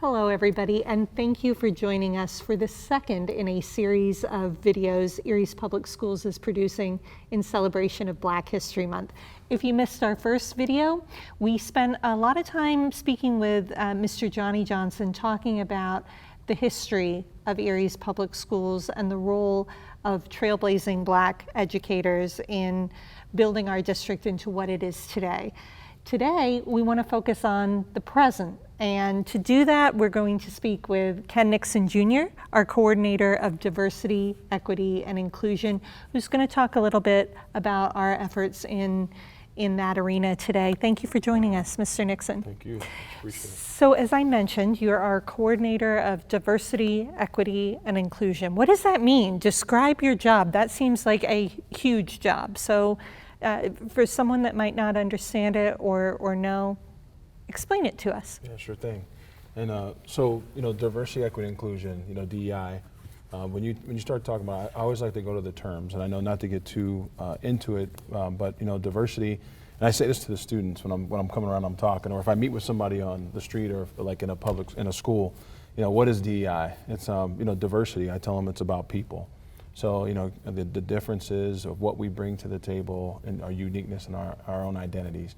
Hello, everybody, and thank you for joining us for the second in a series of videos Erie's Public Schools is producing in celebration of Black History Month. If you missed our first video, we spent a lot of time speaking with Mr. Johnny Johnson talking about the history of Erie's Public Schools and the role of trailblazing Black educators in building our district into what it is today. Today, we want to focus on the present. And to do that, we're going to speak with Ken Nixon Jr., our coordinator of diversity, equity, and inclusion, who's going to talk a little bit about our efforts in that arena today. Thank you for joining us, Mr. Nixon. Thank you. Appreciate it. So as I mentioned, you're our coordinator of diversity, equity, and inclusion. What does that mean? Describe your job. That seems like a huge job. So for someone that might not understand it or know, explain it to us. Yeah, sure thing. And so, diversity, equity, inclusion, DEI, when you start talking about it, I always like to go to the terms, and I know not to get too into it, but diversity, and I say this to the students when I'm coming around, I'm talking, or if I meet with somebody on the street or like in a school, what is DEI? It's, diversity. I tell them it's about people. So, the differences of what we bring to the table and our uniqueness and our own identities.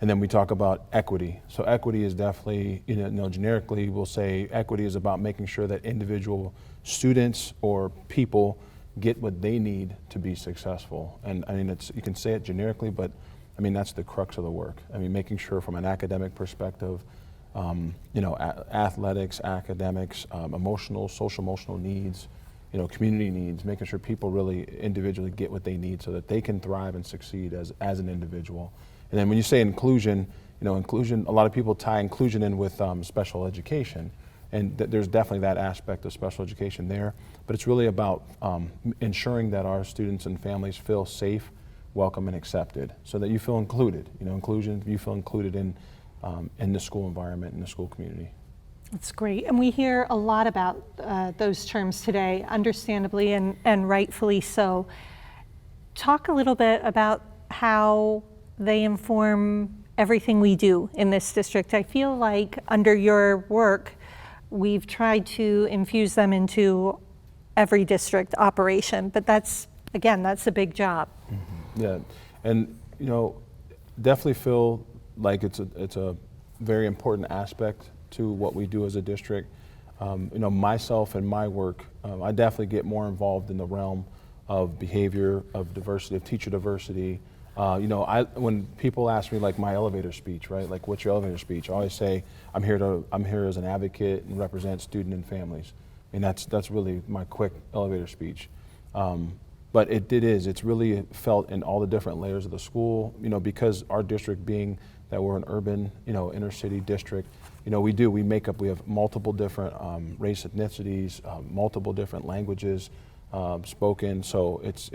And then we talk about equity. So equity is definitely, generically we'll say equity is about making sure that individual students or people get what they need to be successful. And I mean, you can say it generically, but I mean, that's the crux of the work. I mean, making sure from an academic perspective, athletics, academics, social emotional needs, community needs, making sure people really individually get what they need so that they can thrive and succeed as an individual. And then when you say inclusion, inclusion, a lot of people tie inclusion in with special education. And there's definitely that aspect of special education there. But it's really about ensuring that our students and families feel safe, welcome, and accepted so that you feel included. Inclusion, you feel included in the school environment, in the school community. That's great. And we hear a lot about those terms today, understandably and rightfully so. Talk a little bit about how they inform everything we do in this district. I feel like under your work, we've tried to infuse them into every district operation, but that's a big job. Mm-hmm. Yeah, and definitely feel like it's a very important aspect to what we do as a district. Myself and my work, I definitely get more involved in the realm of behavior, of diversity, of teacher diversity. When people ask me like my elevator speech, right? Like, what's your elevator speech? I always say, I'm here as an advocate and represent student and families. And that's really my quick elevator speech. But it's really felt in all the different layers of the school, because our district being that we're an urban, inner city district, we have multiple different race ethnicities, multiple different languages, spoken. So it's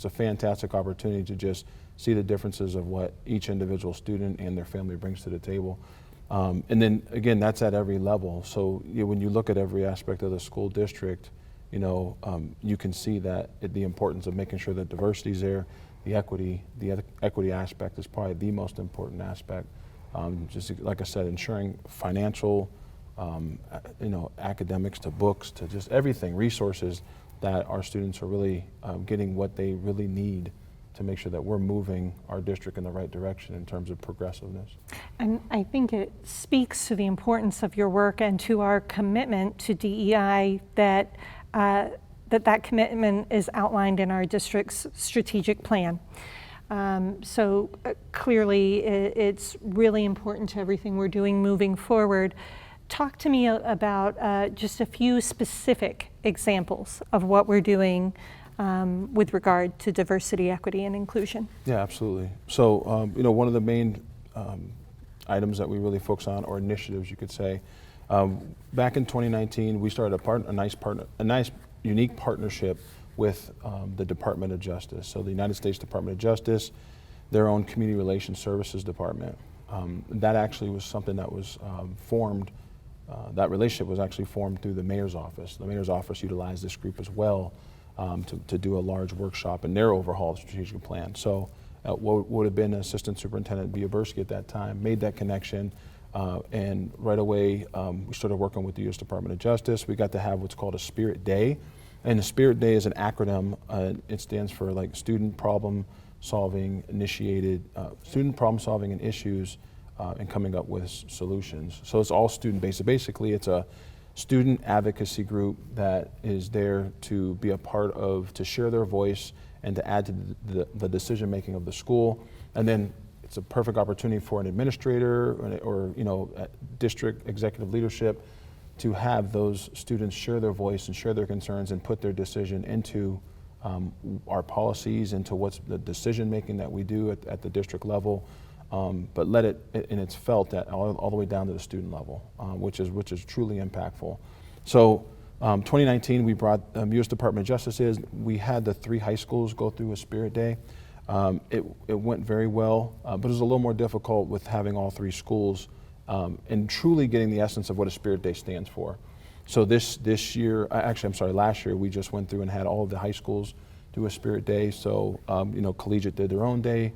a fantastic opportunity to just see the differences of what each individual student and their family brings to the table. And then again, that's at every level. So when you look at every aspect of the school district, you can see that the importance of making sure that diversity is there. The equity aspect is probably the most important aspect. Just like I said, ensuring financial, academics to books to just everything, resources that our students are really getting what they really need to make sure that we're moving our district in the right direction in terms of progressiveness. And I think it speaks to the importance of your work and to our commitment to DEI that commitment is outlined in our district's strategic plan. So clearly it's really important to everything we're doing moving forward. Talk to me about just a few specific examples of what we're doing with regard to diversity, equity, and inclusion. Yeah, absolutely. So, one of the main items that we really focus on, or initiatives, you could say, back in 2019, we started a nice, unique partnership with the Department of Justice. So, the United States Department of Justice, their own Community Relations Services Department. That actually was something that was formed. That relationship was actually formed through the mayor's office. The mayor's office utilized this group as well to do a large workshop in their overhaul strategic plan. So what would have been Assistant Superintendent Biabursky at that time made that connection. And right away, we started working with the U.S. Department of Justice. We got to have what's called a Spirit Day. And the Spirit Day is an acronym. It stands for like student problem solving initiated, student problem solving and issues and coming up with solutions. So it's all student based. So basically it's a student advocacy group that is there to be a part of, to share their voice and to add to the decision making of the school. And then it's a perfect opportunity for an administrator or district executive leadership to have those students share their voice and share their concerns and put their decision into our policies, into what's the decision making that we do at the district level, but let it, and it's felt at all the way down to the student level, which is truly impactful. So 2019, we brought U.S. Department of Justice we had the 3 high schools go through a Spirit Day. It went very well, but it was a little more difficult with having all 3 schools and truly getting the essence of what a Spirit Day stands for. So this year, last year, we just went through and had all of the high schools do a Spirit Day. So, Collegiate did their own day,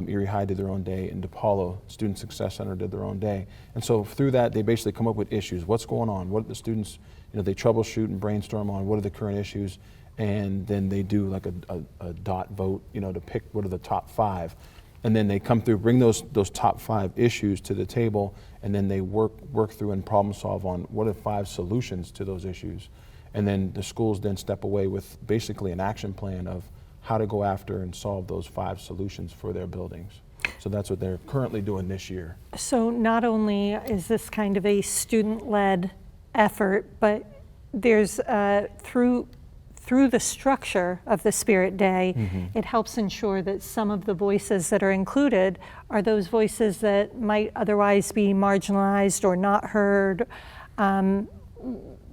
Erie High did their own day, and DePaulo Student Success Center did their own day. And so through that, they basically come up with issues. What's going on? What are the students, they troubleshoot and brainstorm on what are the current issues, and then they do like a dot vote, to pick what are the top 5. And then they come through, bring those top 5 issues to the table, and then they work through and problem solve on what are 5 solutions to those issues. And then the schools then step away with basically an action plan of how to go after and solve those 5 solutions for their buildings. So that's what they're currently doing this year. So not only is this kind of a student-led effort, but there's through the structure of the Spirit Day, it helps ensure that some of the voices that are included are those voices that might otherwise be marginalized or not heard,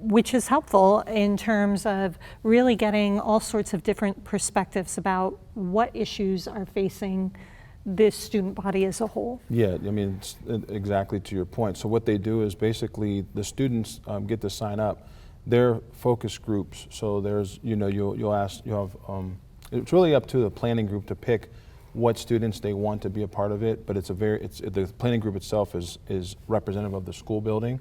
which is helpful in terms of really getting all sorts of different perspectives about what issues are facing this student body as a whole. Yeah, it's exactly to your point. So what they do is basically the students get to sign up. They're focus groups, so there's, you'll have, it's really up to the planning group to pick what students they want to be a part of it, but the planning group itself is representative of the school building.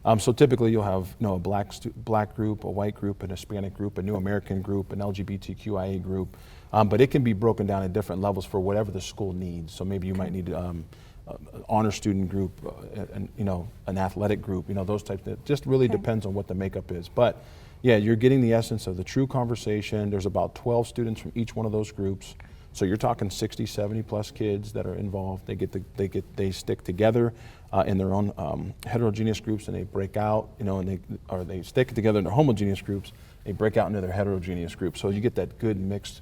Okay. So typically you'll have, a black group, a white group, an Hispanic group, a New American group, an LGBTQIA group, but it can be broken down at different levels for whatever the school needs. So maybe you might need honor student group, an athletic group, those types. It just really depends on what the makeup is. But yeah, you're getting the essence of the true conversation. There's about 12 students from each one of those groups. So you're talking 60, 70 plus kids that are involved. They stick together in their own heterogeneous groups, and they break out, or they stick together in their homogeneous groups. They break out into their heterogeneous groups. So you get that good mixed,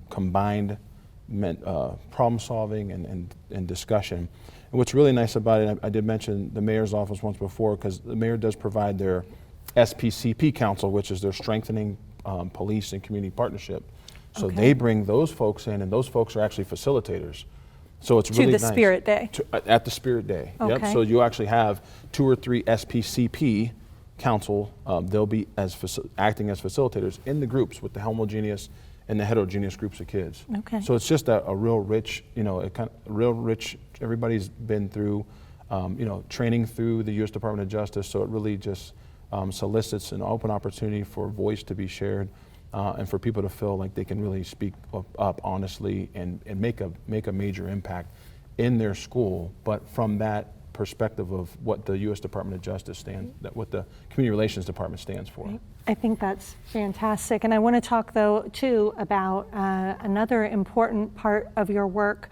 combined problem solving and discussion. And what's really nice about it, I did mention the mayor's office once before, because the mayor does provide their SPCP council, which is their strengthening police and community partnership. So they bring those folks in, and those folks are actually facilitators. So it's really nice. To the Spirit Day? At the Spirit Day, okay. Yep. So you actually have 2 or 3 SPCP council, they'll be acting as facilitators in the groups with the homogeneous and the heterogeneous groups of kids. Okay. So it's just a real rich, everybody's been through, training through the U.S. Department of Justice, so it really just solicits an open opportunity for voice to be shared and for people to feel like they can really speak up honestly and make a major impact in their school, but from that perspective of what the U.S. Department of Justice what the Community Relations Department stands for. Right. I think that's fantastic. And I want to talk, though, too, about another important part of your work,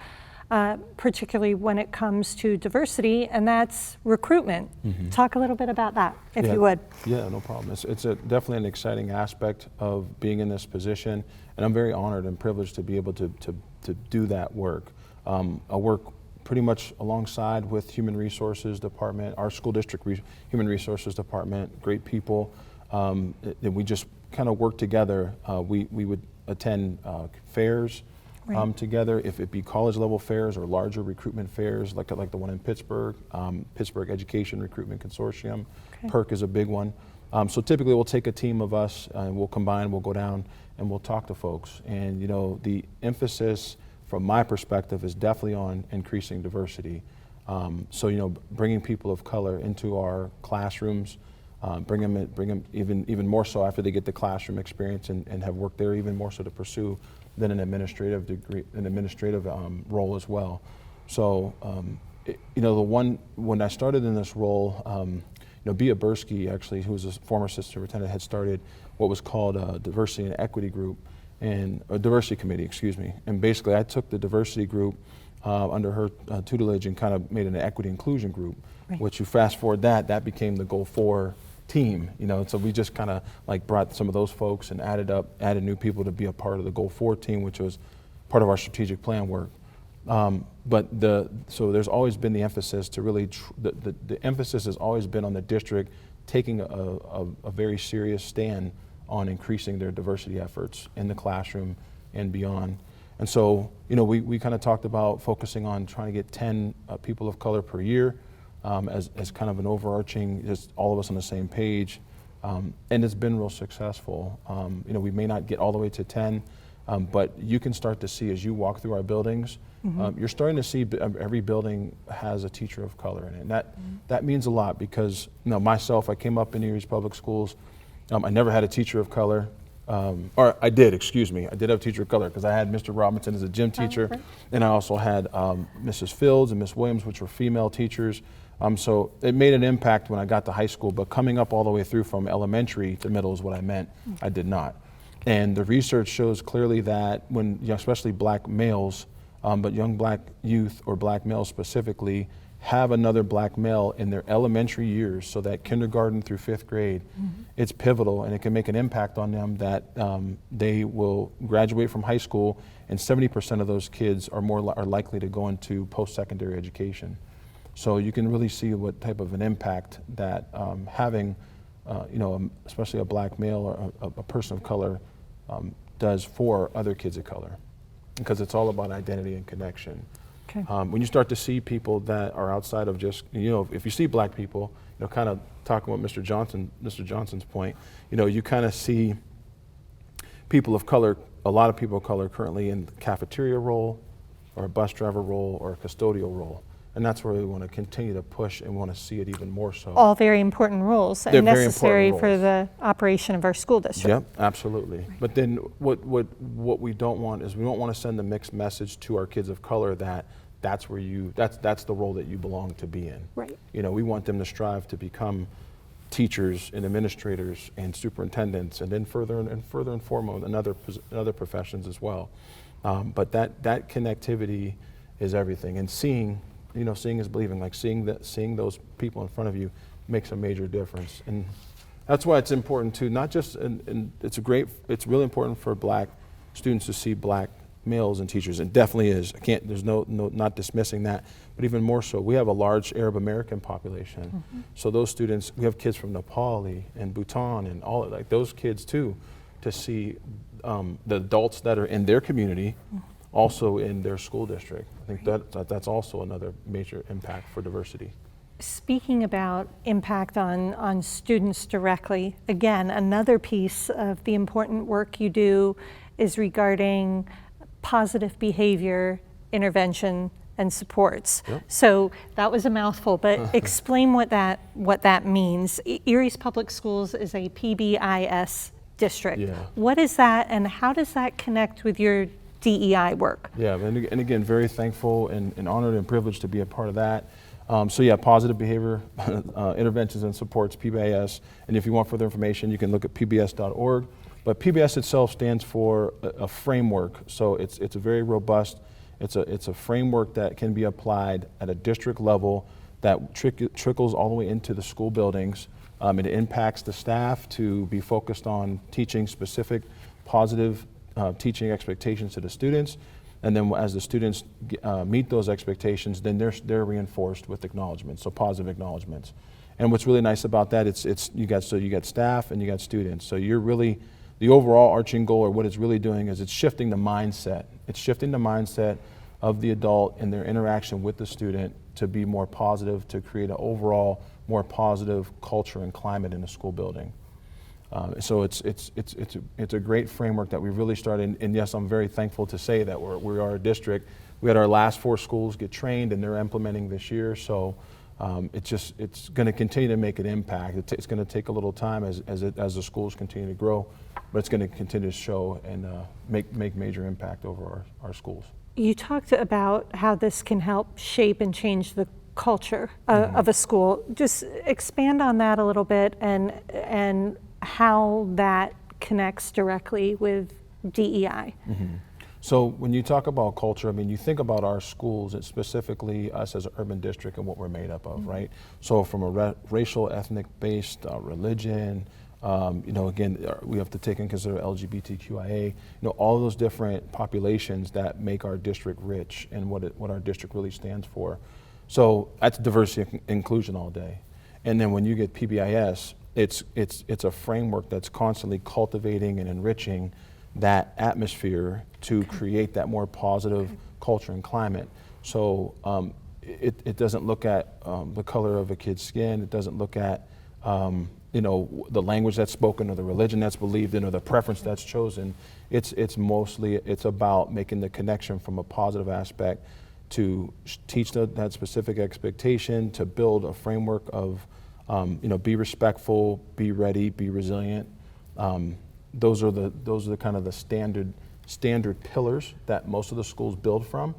particularly when it comes to diversity, and that's recruitment. Talk a little bit about that, if you would. Yeah, no problem. It's definitely an exciting aspect of being in this position, and I'm very honored and privileged to be able to do that work. I work pretty much alongside with Human Resources Department, our school district Human Resources Department, great people. And we just kind of work together. We would attend fairs together, if it be college level fairs or larger recruitment fairs like the one in Pittsburgh, Pittsburgh Education Recruitment Consortium. PERC is a big one. So typically we'll take a team of us and we'll combine, we'll go down and we'll talk to folks. And the emphasis from my perspective is definitely on increasing diversity. So, you know, bringing people of color into our classrooms, bring them even more so after they get the classroom experience and have worked there, even more so to pursue than an administrative degree, an administrative role as well. So, you know, when I started in this role, you know, Bea Bursky, actually, who was a former assistant superintendent, had started what was called a diversity and equity group, and a diversity committee, excuse me. And basically, I took the diversity group under her tutelage and kind of made an equity inclusion group. Right. Which you fast forward that became the Goal 4 team, you know. So we just kind of like brought some of those folks and added new people to be a part of the Goal 4 team, which was part of our strategic plan work. So there's always been the emphasis to really, the emphasis has always been on the district taking a very serious stand on increasing their diversity efforts in the classroom and beyond. And so, you know, we kind of talked about focusing on trying to get 10 people of color per year as kind of an overarching, just all of us on the same page. And it's been real successful. You know, we may not get all the way to 10, but you can start to see as you walk through our buildings, you're starting to see every building has a teacher of color in it. And that means a lot because, you know, myself, I came up in Erie's Public Schools. I never had a teacher of color. Or I did, excuse me. I did have a teacher of color because I had Mr. Robinson as a gym teacher, and I also had Mrs. Fields and Miss Williams, which were female teachers. So it made an impact when I got to high school, but coming up all the way through from elementary to middle is what I meant. I did not. And the research shows clearly that when, you know, especially black males, but young black youth or black males specifically, have another black male in their elementary years, so that kindergarten through 5th grade, it's pivotal and it can make an impact on them that they will graduate from high school, and 70% of those kids are likely to go into post-secondary education. So you can really see what type of an impact that having, you know, especially a black male or a person of color does for other kids of color, because it's all about identity and connection. Okay. When you start to see people that are outside of just, you know, if you see black people, you know, kind of talking about Mr. Johnson's point, you know, you kind of see people of color, a lot of people of color currently in the cafeteria role or a bus driver role or a custodial role. And that's where we want to continue to push and want to see it even more so. All very important roles and necessary for the operation of our school district. Yep, absolutely. Right. But then what we don't want is we don't want to send a mixed message to our kids of color that that's the role that you belong to be in. Right. You know, we want them to strive to become teachers and administrators and superintendents, and then further and foremost in other professions as well. But that connectivity is everything, and seeing is believing. Like seeing those people in front of you makes a major difference, and that's why it's important to not just. And it's really important for black students to see black males and teachers. It definitely is. There's no not dismissing that, but even more so, we have a large Arab American population. So those students, we have kids from Nepal and Bhutan and all like those kids too, to see the adults that are in their community. Also in their school district. I think that's also another major impact for diversity. Speaking about impact on students directly, again, another piece of the important work you do is regarding positive behavior intervention and supports. Yep. So that was a mouthful, but explain what that means. Erie's Public Schools is a PBIS district. Yeah. What is that, and how does that connect with your DEI work? Yeah, and again, very thankful and honored and privileged to be a part of that. So yeah, positive behavior interventions and supports, PBIS. And if you want further information, you can look at pbis.org. But PBIS itself stands for a framework. So it's a very robust. It's a framework that can be applied at a district level that trickles all the way into the school buildings. It impacts the staff to be focused on teaching specific positive teaching expectations to the students, and then as the students meet those expectations, then they're reinforced with acknowledgments, so positive acknowledgments. And what's really nice about that, you got staff and you got students. So you're really, the overall arching goal, or what it's really doing, is it's shifting the mindset. It's shifting the mindset of the adult in their interaction with the student to be more positive, to create an overall more positive culture and climate in the school building. So it's a great framework that we really started, and yes, I'm very thankful to say that we are a district we had our last 4 schools get trained, and they're implementing this year. So it's going to continue to make an impact. It's going to take a little time as the schools continue to grow, but it's going to continue to show and make major impact over our schools. You talked about how this can help shape and change the culture of a school. Just expand on that a little bit and how that connects directly with DEI. So when you talk about culture, I mean, you think about our schools, and specifically us as an urban district and what we're made up of, right? So from a racial, ethnic-based religion, again, we have to take and consider LGBTQIA, all of those different populations that make our district rich and what our district really stands for. So that's diversity and inclusion all day. And then when you get PBIS, it's a framework that's constantly cultivating and enriching that atmosphere to create that more positive culture and climate. So it doesn't look at the color of a kid's skin. It doesn't look at the language that's spoken or the religion that's believed in or the preference that's chosen. It's mostly about making the connection from a positive aspect to teach that specific expectation, to build a framework of be respectful, be ready, be resilient. Those are the kind of the standard pillars that most of the schools build from.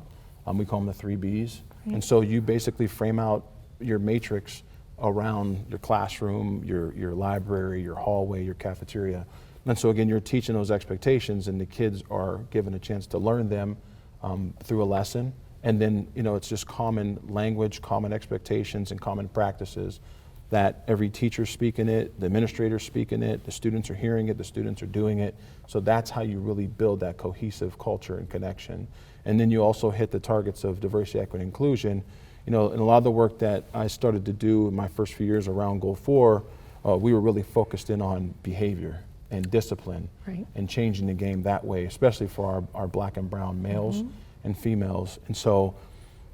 We call them the 3 Bs. Right. And so you basically frame out your matrix around your classroom, your library, your hallway, your cafeteria. And so again, you're teaching those expectations, and the kids are given a chance to learn them through a lesson. And then it's just common language, common expectations, and common practices that every teacher's speaking it, the administrator's speaking it, the students are hearing it, the students are doing it. So that's how you really build that cohesive culture and connection. And then you also hit the targets of diversity, equity, and inclusion. And a lot of the work that I started to do in my first few years around Goal 4, we were really focused in on behavior and discipline, right, and changing the game that way, especially for our Black and brown males and females. And so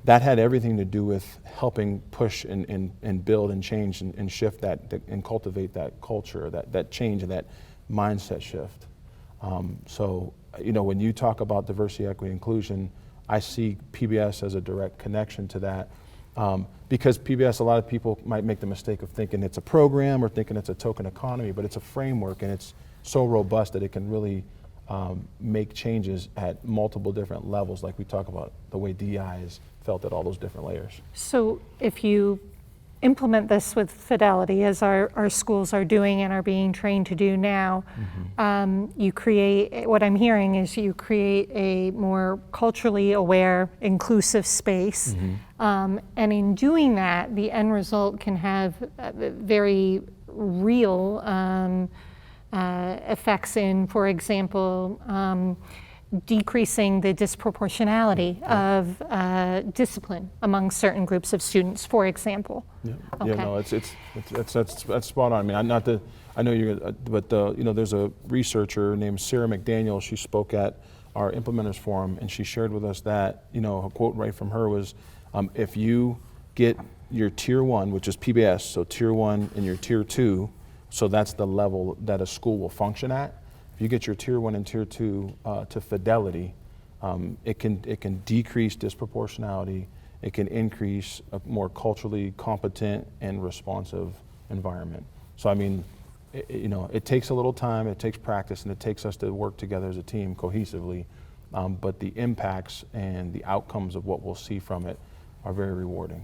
that had everything to do with helping push and build and change and shift that and cultivate that culture, that change and that mindset shift. So when you talk about diversity, equity, inclusion, I see PBS as a direct connection to that. Because PBS, a lot of people might make the mistake of thinking it's a program or thinking it's a token economy, but it's a framework, and it's so robust that it can really make changes at multiple different levels, like we talk about the way DEI is felt at all those different layers. So if you implement this with fidelity, as our schools are doing and are being trained to do now, you create, what I'm hearing is you create a more culturally aware, inclusive space. And in doing that, the end result can have very real effects in, for example, decreasing the disproportionality of discipline among certain groups of students, for example. Yeah, okay. Yeah, no, that's spot on. I mean, I know you're, but there's a researcher named Sarah McDaniel. She spoke at our Implementers Forum, and she shared with us that, a quote right from her was, if you get your Tier 1, which is PBS, so Tier 1 and your Tier 2, so that's the level that a school will function at. If you get your Tier 1 and Tier 2 to fidelity, it can decrease disproportionality. It can increase a more culturally competent and responsive environment. So I mean, it takes a little time, it takes practice, and it takes us to work together as a team cohesively. But the impacts and the outcomes of what we'll see from it are very rewarding.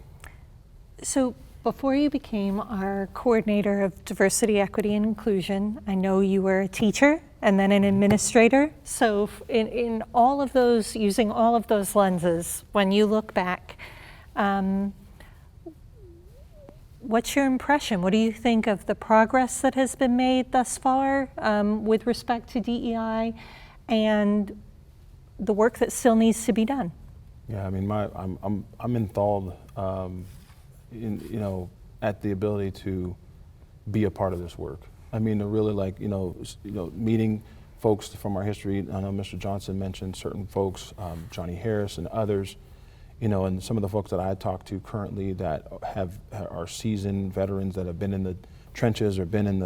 So before you became our coordinator of diversity, equity, and inclusion, I know you were a teacher and then an administrator. So in all of those, using all of those lenses, when you look back, what's your impression? What do you think of the progress that has been made thus far with respect to DEI and the work that still needs to be done? Yeah, I mean, I'm enthralled at the ability to be a part of this work. I mean, to really meeting folks from our history. I know Mr. Johnson mentioned certain folks, Johnny Harris and others, and some of the folks that I talk to currently that are seasoned veterans that have been in the trenches or been in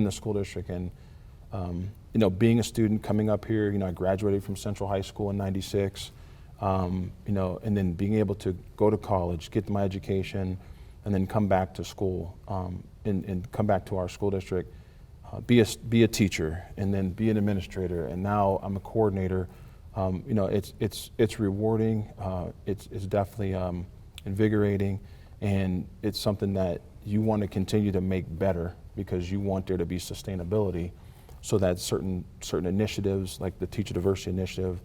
the school district. And being a student coming up here, I graduated from Central High School in '96. you know, and then being able to go to college, get my education, and then come back to school, and come back to our school district, be a teacher, and then be an administrator, and now I'm a coordinator. You know, it's rewarding. It's definitely invigorating, and it's something that you want to continue to make better because you want there to be sustainability, so that certain initiatives like the Teacher Diversity Initiative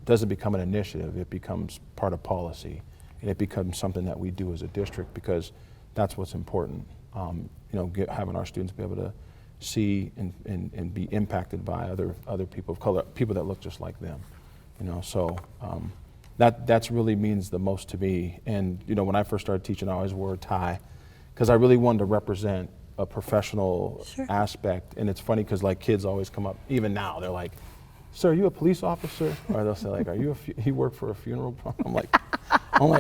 doesn't become an initiative. It becomes part of policy, and it becomes something that we do as a district because that's what's important. You know, having our students be able to see and be impacted by other people of color, people that look just like them. You know, so that's really means the most to me. And you know, when I first started teaching, I always wore a tie because I really wanted to represent a professional aspect. And it's funny because like kids always come up, even now, they're like, "Sir, are you a police officer?" Or they'll say like, "Are you you work for a funeral?" I'm like,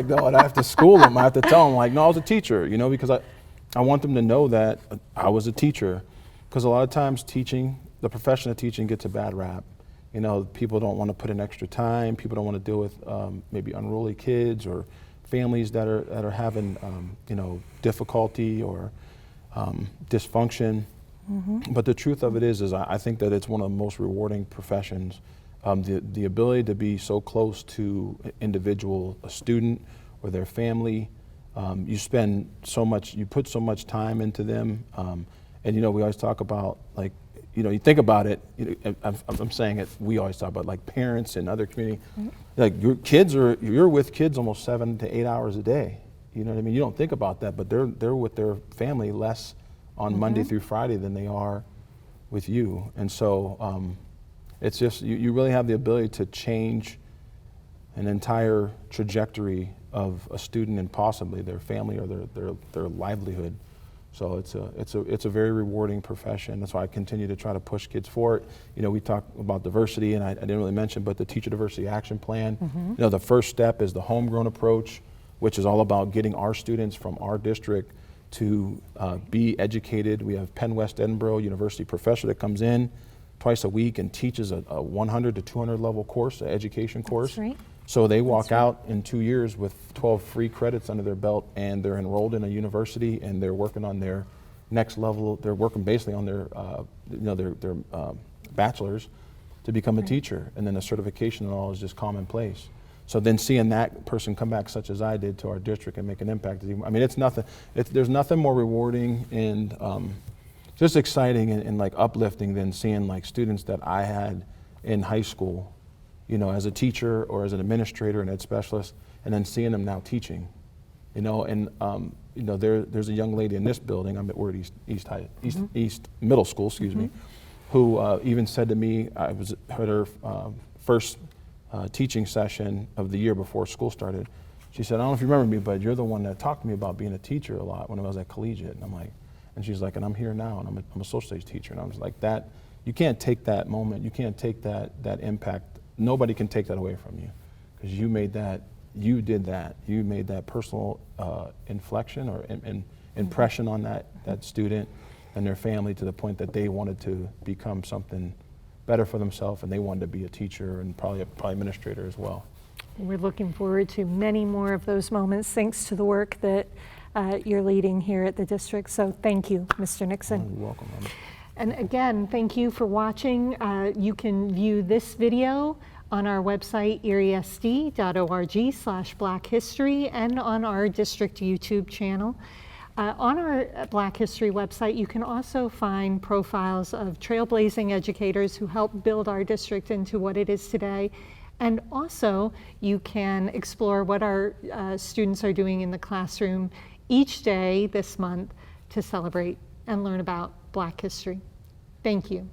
no, I have to school them. I have to tell them like, "No, I was a teacher," you know, because I want them to know that I was a teacher. Because a lot of times teaching, the profession of teaching gets a bad rap. You know, people don't want to put in extra time. People don't want to deal with maybe unruly kids or families that are having you know, difficulty or dysfunction. But the truth of it is I think that it's one of the most rewarding professions. The ability to be so close to an individual, a student or their family. You spend so much, you put so much time into them. And you know, we always talk about like, you know, you think about it, you know, I'm saying it, we always talk about like parents and other community, like you're with kids almost 7 to 8 hours a day. You know what I mean? You don't think about that, but they're with their family less on Monday through Friday than they are with you. And so it's just, you really have the ability to change an entire trajectory of a student and possibly their family or their livelihood. So it's a very rewarding profession. That's why I continue to try to push kids for it. You know, we talk about diversity, and I didn't really mention, but the Teacher Diversity Action Plan. You know, the first step is the homegrown approach, which is all about getting our students from our district to be educated. We have Penn West Edinboro University professor that comes in twice a week and teaches a 100 to 200 level course, an education course. That's right. So they walk out in 2 years with 12 free credits under their belt, and they're enrolled in a university, and they're working on their next level. They're working basically on their, you know, their bachelor's to become a teacher, and then the certification and all is just commonplace. So then seeing that person come back, such as I did, to our district and make an impact, I mean, it's nothing. There's nothing more rewarding and just exciting and like uplifting than seeing like students that I had in high school, you know, as a teacher or as an administrator and ed specialist, and then seeing them now teaching, you know. And you know, there's a young lady in this building. I'm at East Middle School, excuse me, who even said to me, I was at her first teaching session of the year before school started. She said, "I don't know if you remember me, but you're the one that talked to me about being a teacher a lot when I was at collegiate." And I'm like, and she's like, "And I'm here now, and I'm a social studies teacher." And I was like, that you can't take that moment, you can't take that impact. Nobody can take that away from you, because you made that, you did that, you made that personal inflection or impression on that student and their family to the point that they wanted to become something better for themselves, and they wanted to be a teacher and probably administrator as well. We're looking forward to many more of those moments thanks to the work that you're leading here at the district. So thank you, Mr. Nixon. You're welcome, Amber. And again, thank you for watching. You can view this video on our website, eriesd.org/Black History, and on our district YouTube channel. On our Black History website, you can also find profiles of trailblazing educators who helped build our district into what it is today. And also, you can explore what our students are doing in the classroom each day this month to celebrate and learn about Black history. Thank you.